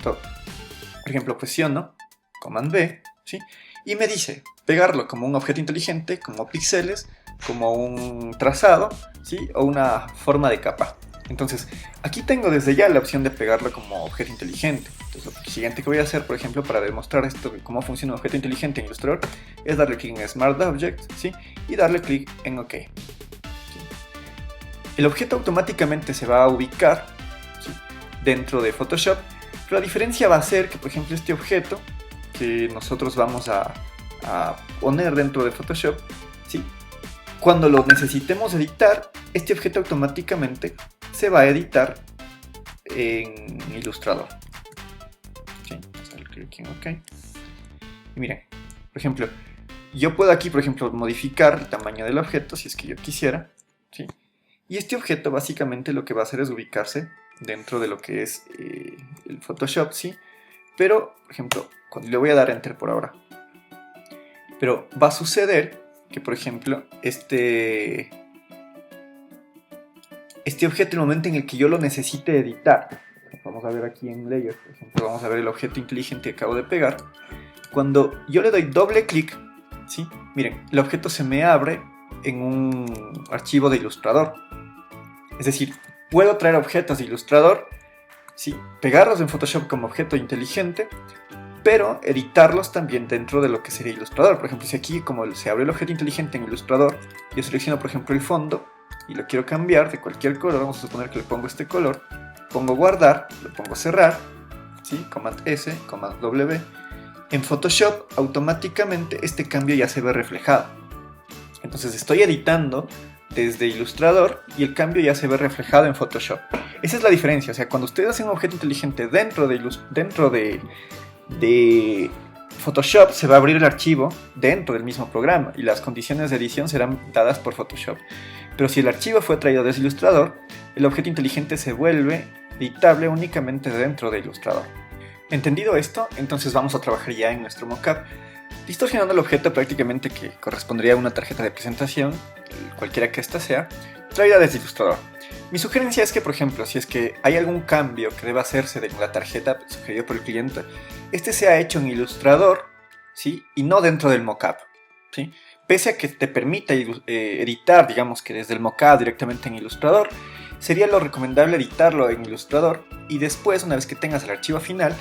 Por ejemplo, presiono Command B, ¿sí? y me dice pegarlo como un objeto inteligente, como píxeles, como un trazado, ¿sí? o una forma de capa. Entonces, aquí tengo desde ya la opción de pegarlo como objeto inteligente. Entonces, lo siguiente que voy a hacer, por ejemplo, para demostrar esto, cómo funciona un objeto inteligente en Illustrator, es darle clic en Smart Object, ¿sí? y darle clic en OK. ¿sí? El objeto automáticamente se va a ubicar, ¿sí? dentro de Photoshop, pero la diferencia va a ser que, por ejemplo, este objeto que nosotros vamos a poner dentro de Photoshop, ¿sí? cuando lo necesitemos editar, este objeto automáticamente se va a editar en Illustrator. ¿sí? Vamos a darle clic en OK. Y miren, por ejemplo, yo puedo aquí, por ejemplo, modificar el tamaño del objeto si es que yo quisiera. ¿sí? Y este objeto básicamente lo que va a hacer es ubicarse dentro de lo que es el Photoshop, ¿sí? Pero, por ejemplo, cuando le voy a dar Enter por ahora. Pero va a suceder que, por ejemplo, este objeto, el momento en el que yo lo necesite editar, vamos a ver aquí en Layers, por ejemplo, vamos a ver el objeto inteligente que acabo de pegar. Cuando yo le doy doble clic, ¿sí? miren, el objeto se me abre en un archivo de Illustrator. Es decir, puedo traer objetos de Illustrator, ¿sí? pegarlos en Photoshop como objeto inteligente, pero editarlos también dentro de lo que sería Illustrator. Por ejemplo, si aquí como se abre el objeto inteligente en Illustrator, yo selecciono por ejemplo el fondo y lo quiero cambiar de cualquier color, vamos a suponer que le pongo este color, pongo guardar, le pongo cerrar, ¿sí? Command S, Command W, en Photoshop automáticamente este cambio ya se ve reflejado. Entonces estoy editando desde Illustrator y el cambio ya se ve reflejado en Photoshop. Esa es la diferencia, o sea, cuando ustedes hacen un objeto inteligente dentro de Photoshop, se va a abrir el archivo dentro del mismo programa y las condiciones de edición serán dadas por Photoshop. Pero si el archivo fue traído desde Illustrator, el objeto inteligente se vuelve editable únicamente dentro de Illustrator. Entendido esto, entonces vamos a trabajar ya en nuestro mockup, distorsionando el objeto prácticamente que correspondería a una tarjeta de presentación, cualquiera que ésta sea, traída desde Illustrator. Mi sugerencia es que, por ejemplo, si es que hay algún cambio que deba hacerse de la tarjeta sugerido por el cliente, este sea hecho en Illustrator, ¿sí? Y no dentro del mockup, ¿sí? Pese a que te permita editar, digamos que desde el mockup directamente en Illustrator, sería lo recomendable editarlo en Illustrator y después, una vez que tengas el archivo final,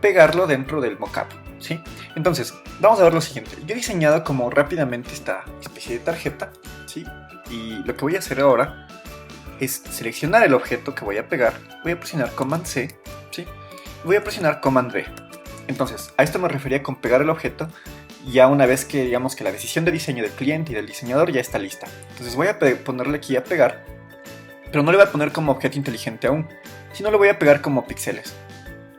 pegarlo dentro del mockup, ¿sí? Entonces, vamos a ver lo siguiente. Yo he diseñado como rápidamente esta especie de tarjeta, ¿sí? Y lo que voy a hacer ahora es seleccionar el objeto que voy a pegar, voy a presionar Command C, ¿sí? Y voy a presionar Command V. Entonces, a esto me refería con pegar el objeto ya una vez que, digamos, que la decisión de diseño del cliente y del diseñador ya está lista. Entonces voy a ponerle aquí a pegar, pero no le voy a poner como objeto inteligente aún, sino lo voy a pegar como píxeles.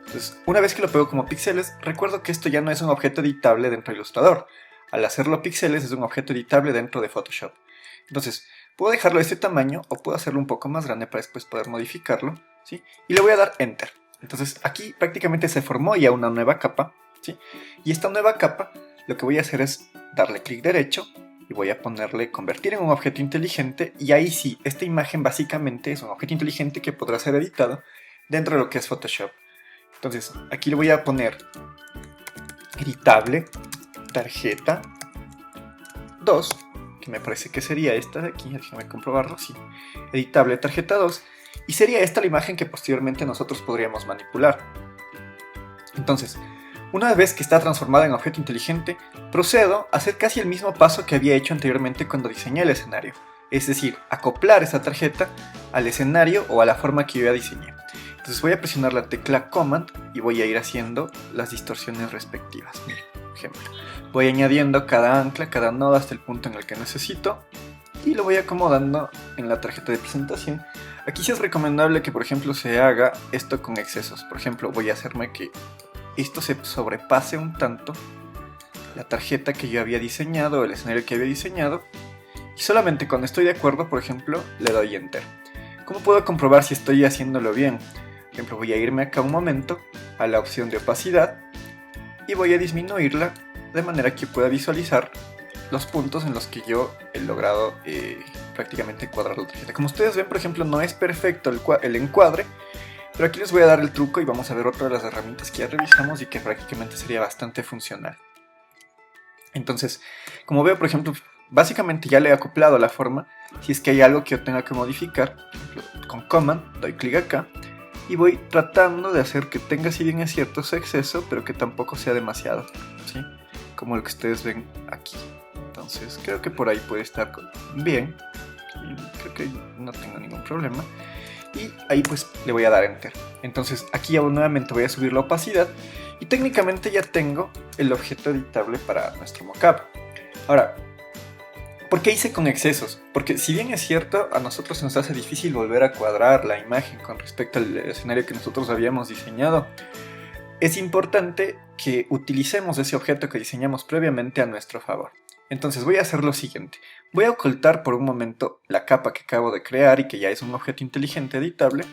Entonces, una vez que lo pego como píxeles, recuerdo que esto ya no es un objeto editable dentro de Illustrator. Al hacerlo píxeles es un objeto editable dentro de Photoshop. Entonces, puedo dejarlo de este tamaño o puedo hacerlo un poco más grande para después poder modificarlo, ¿sí? Y le voy a dar Enter. Entonces, aquí prácticamente se formó ya una nueva capa, ¿sí? Y esta nueva capa, lo que voy a hacer es darle clic derecho y voy a ponerle convertir en un objeto inteligente, y ahí sí, esta imagen básicamente es un objeto inteligente que podrá ser editado dentro de lo que es Photoshop. Entonces, aquí le voy a poner editable tarjeta 2, que me parece que sería esta de aquí, déjame comprobarlo, sí, editable tarjeta 2, y sería esta la imagen que posteriormente nosotros podríamos manipular. Entonces, una vez que está transformada en objeto inteligente, procedo a hacer casi el mismo paso que había hecho anteriormente cuando diseñé el escenario, es decir, acoplar esa tarjeta al escenario o a la forma que yo ya diseñé. Entonces voy a presionar la tecla Command y voy a ir haciendo las distorsiones respectivas. Miren, por ejemplo, voy añadiendo cada ancla, cada nodo hasta el punto en el que necesito y lo voy acomodando en la tarjeta de presentación. Aquí sí es recomendable que, por ejemplo, se haga esto con excesos. Por ejemplo, voy a hacerme que esto se sobrepase un tanto la tarjeta que yo había diseñado, el escenario que había diseñado, y solamente cuando estoy de acuerdo, por ejemplo, le doy Enter. ¿Cómo puedo comprobar si estoy haciéndolo bien? Por ejemplo, voy a irme acá un momento a la opción de opacidad y voy a disminuirla de manera que pueda visualizar los puntos en los que yo he logrado prácticamente encuadrar la tarjeta. Como ustedes ven, por ejemplo, no es perfecto el encuadre, pero aquí les voy a dar el truco y vamos a ver otra de las herramientas que ya revisamos y que prácticamente sería bastante funcional. Entonces, como veo, por ejemplo, básicamente ya le he acoplado la forma. Si es que hay algo que yo tenga que modificar, por ejemplo, con Command doy clic acá y voy tratando de hacer que tenga, si bien es cierto, ese exceso, pero que tampoco sea demasiado, ¿sí? Como lo que ustedes ven aquí. Entonces creo que por ahí puede estar bien y creo que no tengo ningún problema. Y ahí pues le voy a dar Enter. Entonces aquí nuevamente voy a subir la opacidad y técnicamente ya tengo el objeto editable para nuestro mockup. Ahora, ¿por qué hice con excesos? Porque si bien es cierto, a nosotros se nos hace difícil volver a cuadrar la imagen con respecto al escenario que nosotros habíamos diseñado, es importante que utilicemos ese objeto que diseñamos previamente a nuestro favor. Entonces voy a hacer lo siguiente. Voy a ocultar por un momento la capa que acabo de crear y que ya es un objeto inteligente editable.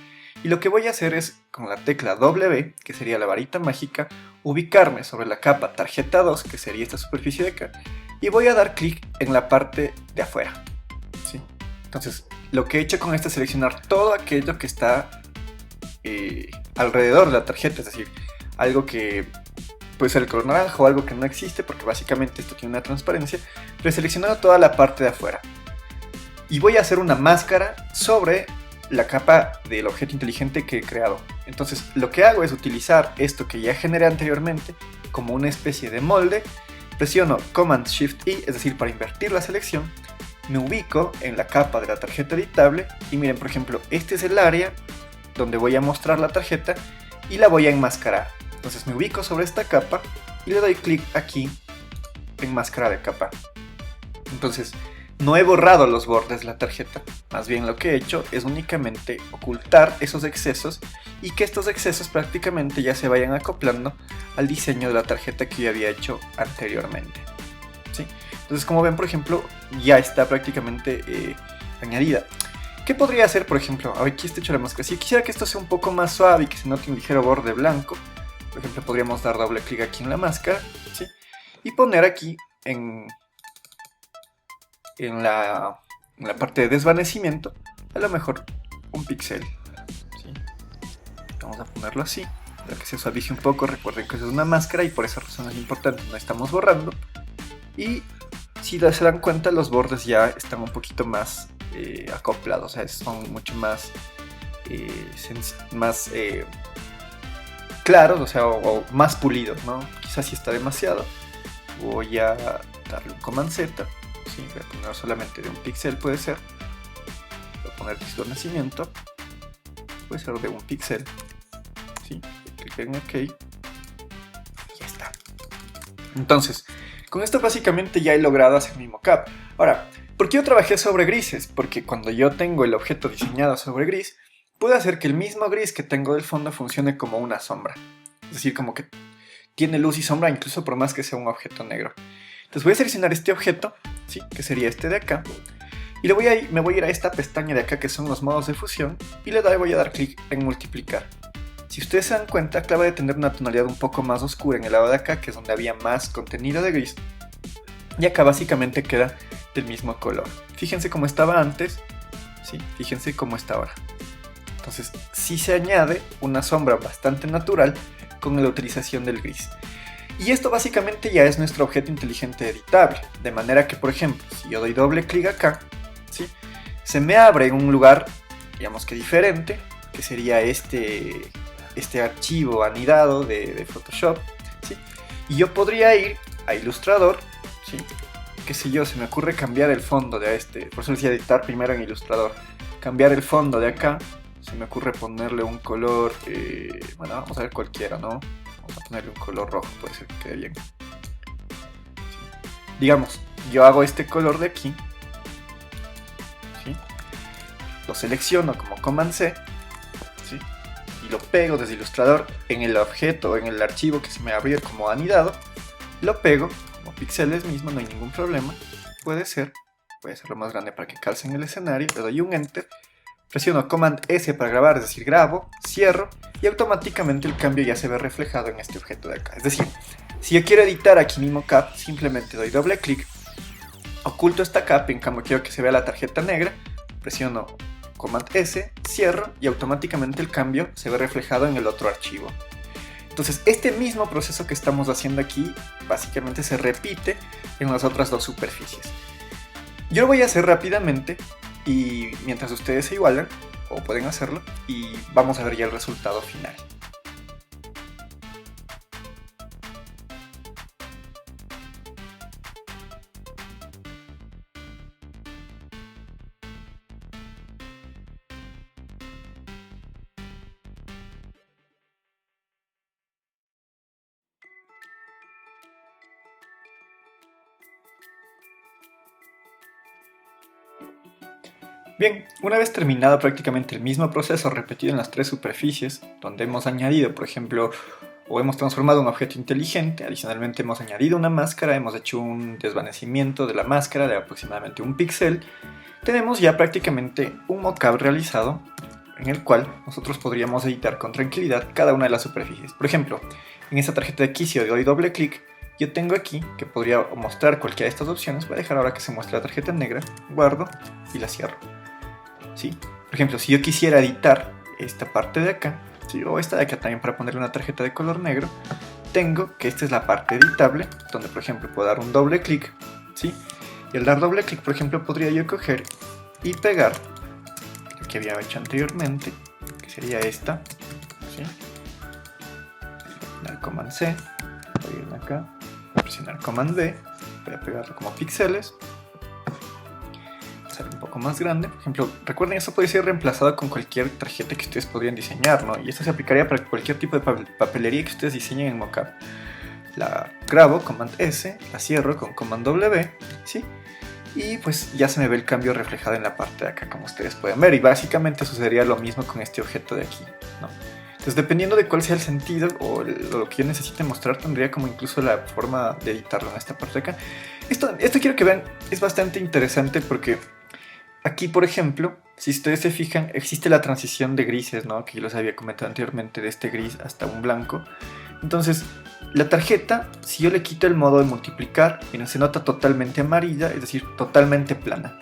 Y lo que voy a hacer es, con la tecla W, que sería la varita mágica, ubicarme sobre la capa tarjeta 2, que sería esta superficie de acá, y voy a dar clic en la parte de afuera, ¿sí? Entonces, lo que he hecho con esto es seleccionar todo aquello que está alrededor de la tarjeta, es decir, algo que puede ser el color naranja o algo que no existe, porque básicamente esto tiene una transparencia, pero he seleccionado toda la parte de afuera. Y voy a hacer una máscara sobre la capa del objeto inteligente que he creado. Entonces, lo que hago es utilizar esto que ya generé anteriormente como una especie de molde. Presiono Command Shift I, es decir, para invertir la selección, me ubico en la capa de la tarjeta editable y miren, por ejemplo, este es el área donde voy a mostrar la tarjeta y la voy a enmascarar. Entonces me ubico sobre esta capa y le doy clic aquí en máscara de capa. Entonces no he borrado los bordes de la tarjeta, más bien lo que he hecho es únicamente ocultar esos excesos y que estos excesos prácticamente ya se vayan acoplando al diseño de la tarjeta que yo había hecho anteriormente, ¿sí? Entonces, como ven, por ejemplo, ya está prácticamente añadida. ¿Qué podría hacer, por ejemplo? Aquí está hecho la máscara. Si quisiera que esto sea un poco más suave y que se note un ligero borde blanco, por ejemplo, podríamos dar doble clic aquí en la máscara, ¿sí? Y poner aquí en la parte de desvanecimiento, a lo mejor un píxel, ¿sí? Vamos a ponerlo así, para que se suavice un poco. Recuerden que eso es una máscara y por esa razón es importante, no estamos borrando. Y si se dan cuenta, los bordes ya están un poquito más acoplados, o sea, son mucho más, claros, o sea, o más pulidos, ¿no? Quizás si está demasiado. Voy a darle un Command Z, ¿sí? Voy a poner solamente de un píxel, puede ser. Voy a poner desvanecimiento, puede ser de un píxel, ¿sí? Clic en OK y ya está. Entonces, con esto básicamente ya he logrado hacer mi mockup. Ahora, ¿por qué yo trabajé sobre grises? Porque cuando yo tengo el objeto diseñado sobre gris, puedo hacer que el mismo gris que tengo del fondo funcione como una sombra. Es decir, como que tiene luz y sombra incluso por más que sea un objeto negro. Entonces voy a seleccionar este objeto, ¿sí? Que sería este de acá. Y me voy a ir a esta pestaña de acá que son los modos de fusión. Y voy a dar clic en multiplicar. Si ustedes se dan cuenta, acaba de tener una tonalidad un poco más oscura en el lado de acá, que es donde había más contenido de gris. Y acá básicamente queda del mismo color. Fíjense cómo estaba antes, ¿sí? Fíjense cómo está ahora. Entonces sí se añade una sombra bastante natural con la utilización del gris. Y esto básicamente ya es nuestro objeto inteligente editable. De manera que, por ejemplo, si yo doy doble clic acá, ¿sí? Se me abre un lugar, digamos que diferente, que sería este archivo anidado de Photoshop, ¿sí? Y yo podría ir a Illustrator, ¿sí? Qué sé yo, se me ocurre cambiar el fondo de por eso decía editar primero en Illustrator, cambiar el fondo de acá, se me ocurre ponerle un color, bueno, vamos a ver cualquiera, ¿no? Vamos a ponerle un color rojo, puede ser que quede bien. ¿Sí? Digamos, yo hago este color de aquí, ¿sí? Lo selecciono como Command C, ¿sí? Y lo pego desde Illustrator en el objeto, en el archivo que se me abrió como anidado, lo pego como píxeles mismo, no hay ningún problema, puede ser, voy a hacerlo más grande para que calce en el escenario, le doy un Enter, presiono Command S para grabar, es decir, grabo, cierro, y automáticamente el cambio ya se ve reflejado en este objeto de acá. Es decir, si yo quiero editar aquí mi mockup, simplemente doy doble clic, oculto esta capa, en cambio quiero que se vea la tarjeta negra, presiono Command S, cierro, y automáticamente el cambio se ve reflejado en el otro archivo. Entonces, este mismo proceso que estamos haciendo aquí, básicamente se repite en las otras dos superficies. Yo lo voy a hacer rápidamente, y mientras ustedes se igualan, o pueden hacerlo, y vamos a ver ya el resultado final. Bien, una vez terminado prácticamente el mismo proceso repetido en las tres superficies, donde hemos añadido, por ejemplo, o hemos transformado un objeto inteligente, adicionalmente hemos añadido una máscara, hemos hecho un desvanecimiento de la máscara de aproximadamente un píxel, tenemos ya prácticamente un mockup realizado en el cual nosotros podríamos editar con tranquilidad cada una de las superficies. Por ejemplo, en esta tarjeta de aquí, si yo doy doble clic, yo tengo aquí que podría mostrar cualquiera de estas opciones. Voy a dejar ahora que se muestre la tarjeta negra, guardo y la cierro. ¿Sí? Por ejemplo, si yo quisiera editar esta parte de acá, ¿sí? O esta de acá también para ponerle una tarjeta de color negro, tengo que esta es la parte editable, donde por ejemplo puedo dar un doble clic, ¿sí? Y al dar doble clic, por ejemplo, podría yo coger y pegar lo que había hecho anteriormente, que sería esta, ¿sí? Presionar Command C, voy a irme acá, presionar Command V, voy a pegarlo como píxeles, un poco más grande. Por ejemplo, recuerden, esto puede ser reemplazado con cualquier tarjeta que ustedes podrían diseñar, ¿no? Y esto se aplicaría para cualquier tipo de papelería que ustedes diseñen en mockup. La grabo, Command S, la cierro con Command W, ¿sí? Y pues ya se me ve el cambio reflejado en la parte de acá, como ustedes pueden ver. Y básicamente sucedería lo mismo con este objeto de aquí, ¿no? Entonces, dependiendo de cuál sea el sentido o lo que yo necesite mostrar, tendría como incluso la forma de editarlo en esta parte de acá. Esto quiero que vean, es bastante interesante porque Aquí, por ejemplo, si ustedes se fijan, existe la transición de grises, ¿no? Que yo les había comentado anteriormente, de este gris hasta un blanco. Entonces, la tarjeta, si yo le quito el modo de multiplicar, miren, se nota totalmente amarilla, es decir, totalmente plana.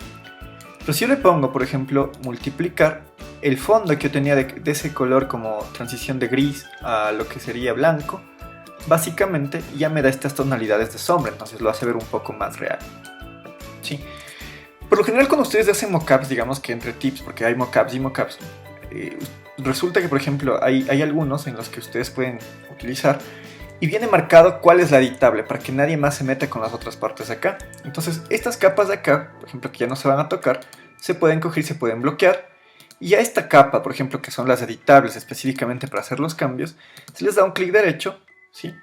Pero si yo le pongo, por ejemplo, multiplicar, el fondo que yo tenía de ese color como transición de gris a lo que sería blanco, básicamente ya me da estas tonalidades de sombra, entonces lo hace ver un poco más real. ¿Sí? Por lo general cuando ustedes hacen mockups, digamos que entre tips, porque hay mockups y mockups, resulta que por ejemplo hay algunos en los que ustedes pueden utilizar y viene marcado cuál es la editable para que nadie más se meta con las otras partes de acá. Entonces estas capas de acá, por ejemplo, que ya no se van a tocar, se pueden coger y se pueden bloquear. Y a esta capa, por ejemplo, que son las editables específicamente para hacer los cambios, se les da un clic derecho, ¿sí?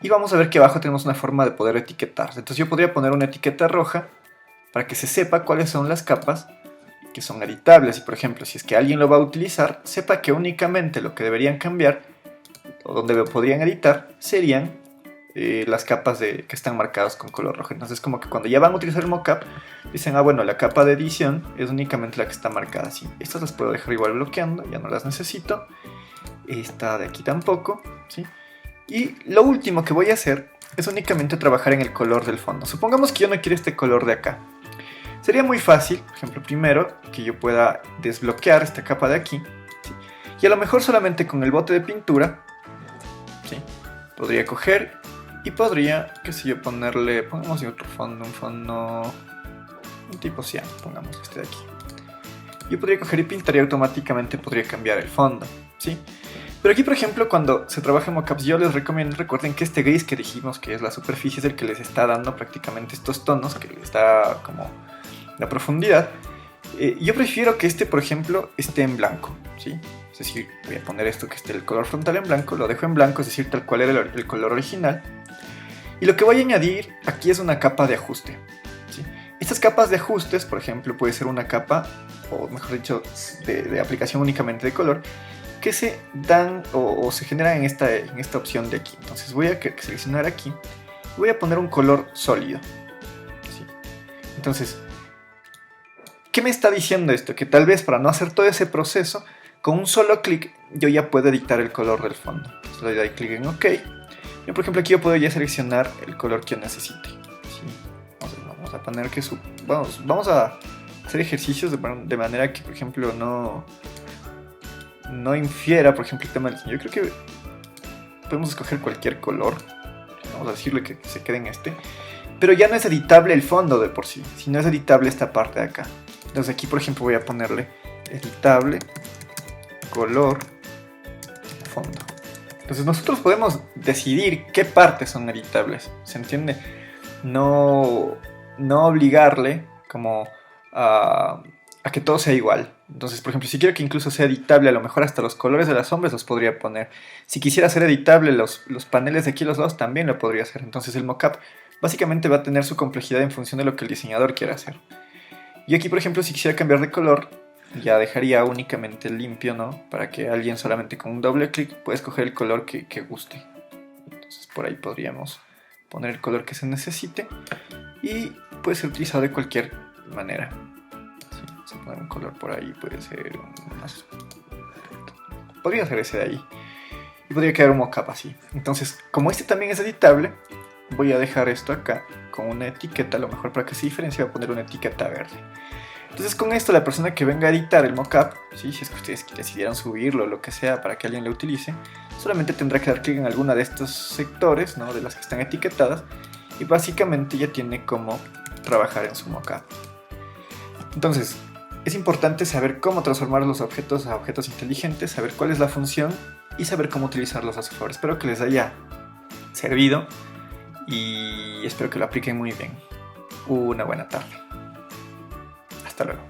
Y vamos a ver que abajo tenemos una forma de poder etiquetar. Entonces yo podría poner una etiqueta roja para que se sepa cuáles son las capas que son editables. Y por ejemplo, si es que alguien lo va a utilizar, sepa que únicamente lo que deberían cambiar, o donde podrían editar, serían las capas que están marcadas con color rojo. Entonces como que cuando ya van a utilizar el mockup, dicen, ah bueno, la capa de edición es únicamente la que está marcada así. Estas las puedo dejar igual bloqueando, ya no las necesito. Esta de aquí tampoco, ¿sí? Y lo último que voy a hacer es únicamente trabajar en el color del fondo. Supongamos que yo no quiero este color de acá. Sería muy fácil, por ejemplo, primero que yo pueda desbloquear esta capa de aquí, ¿sí? Y a lo mejor solamente con el bote de pintura, ¿sí? Podría coger y podría, qué sé yo, ponerle, pongamos otro fondo, un tipo cian, pongamos este de aquí. Yo podría coger y pintar y automáticamente podría cambiar el fondo, ¿sí? Pero aquí, por ejemplo, cuando se trabaja en mockups, yo les recomiendo, recuerden que este gris que dijimos que es la superficie es el que les está dando prácticamente estos tonos, que les da como la profundidad. Yo prefiero que este, por ejemplo, esté en blanco, ¿sí? Es decir, voy a poner esto que esté el color frontal en blanco, lo dejo en blanco, es decir, tal cual era el color original. Y lo que voy a añadir aquí es una capa de ajuste, ¿sí? Estas capas de ajustes, por ejemplo, puede ser una capa, o mejor dicho, de aplicación únicamente de color, que se dan o se generan en esta opción de aquí. Entonces voy a seleccionar aquí y voy a poner un color sólido, ¿sí? Entonces, ¿qué me está diciendo esto? Que tal vez para no hacer todo ese proceso, con un solo clic yo ya puedo editar el color del fondo. Entonces le doy clic en OK. Y por ejemplo aquí yo puedo ya seleccionar el color que yo necesite, ¿sí? Vamos a poner que vamos a hacer ejercicios de manera que, por ejemplo, no infiera, por ejemplo, el tema del diseño. Yo creo que podemos escoger cualquier color. Vamos a decirle que se quede en este. Pero ya no es editable el fondo de por sí, sino es editable esta parte de acá. Entonces aquí, por ejemplo, voy a ponerle editable color fondo. Entonces nosotros podemos decidir qué partes son editables, ¿se entiende? No obligarle como a que todo sea igual. Entonces, por ejemplo, si quiero que incluso sea editable, a lo mejor hasta los colores de las sombras los podría poner. Si quisiera hacer editable los paneles de aquí a los lados, también lo podría hacer. Entonces el mockup básicamente va a tener su complejidad en función de lo que el diseñador quiera hacer. Y aquí, por ejemplo, si quisiera cambiar de color, ya dejaría únicamente limpio, ¿no? Para que alguien solamente con un doble clic pueda escoger el color que guste. Entonces por ahí podríamos poner el color que se necesite y puede ser utilizado de cualquier manera. Si poner un color por ahí, puede ser podría ser ese de ahí. Y podría quedar un mockup así. Entonces, como este también es editable, voy a dejar esto acá con una etiqueta, a lo mejor para que se diferencie voy a poner una etiqueta verde. Entonces con esto la persona que venga a editar el mockup, ¿sí? Si es que ustedes decidieran subirlo o lo que sea para que alguien lo utilice, solamente tendrá que dar clic en alguna de estos sectores, ¿no? De las que están etiquetadas, y básicamente ya tiene cómo trabajar en su mockup. Entonces, es importante saber cómo transformar los objetos a objetos inteligentes, saber cuál es la función y saber cómo utilizarlos a su favor. Espero que les haya servido y espero que lo apliquen muy bien. Una buena tarde. Hasta luego.